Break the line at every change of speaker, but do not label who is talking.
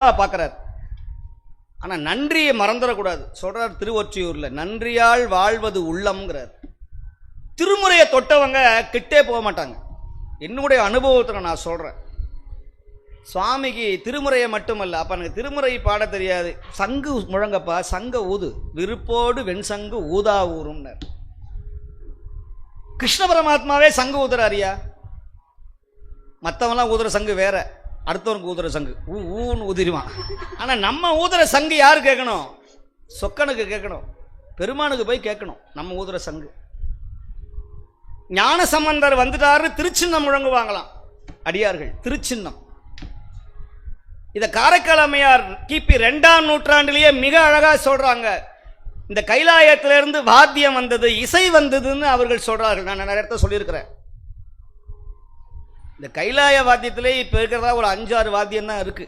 பார்க்குறார். ஆனால் நன்றியை மறந்துடக்கூடாது. சொல்கிறார் திருவொற்றியூரில், நன்றியால் வாழ்வது உள்ளம்ங்கிறார். திருமுறையை தொட்டவங்க கிட்டே போக மாட்டாங்க. என்னுடைய அனுபவத்தில் நான் சொல்கிறேன். சுவாமிக்கு திருமுறையை மட்டுமல்ல, அப்போ எனக்கு திருமுறை பாட தெரியாது. சங்கு முழங்கப்பா, சங்க ஊது, விருப்போடு வெண்சங்கு ஊதா ஊரும்னார். கிருஷ்ண பரமாத்மாவே சங்கு ஊதுறாரியா? மற்றவங்களாம் ஊதுற சங்கு வேற, அடுத்தவனுக்கு ஊதுற சங்கு ஊன்னு ஊதிருவான். ஆனால் நம்ம ஊதுற சங்கு யாரு கேட்கணும்? சொக்கனுக்கு கேட்கணும், பெருமானுக்கு போய் கேட்கணும் நம்ம ஊதுற சங்கு. ஞான சம்பந்தர் வந்துட்டாரு, திருச்சின்னம் முழங்குவாங்களாம் அடியார்கள், திருச்சின்னம். இதை காரைக்கால் அம்மையார் கிபி 2ஆம் நூற்றாண்டிலேயே மிக அழகா சொல்றாங்க. இந்த கைலாயத்திலிருந்து வாத்தியம் வந்தது, இசை வந்ததுன்னு அவர்கள் சொல்றார்கள். நான் நிறைய இடத்த சொல்லியிருக்கிறேன். இந்த கைலாய வாத்தியத்திலே இப்ப இருக்கிறதா ஒரு 5-6 வாத்தியம் தான் இருக்கு.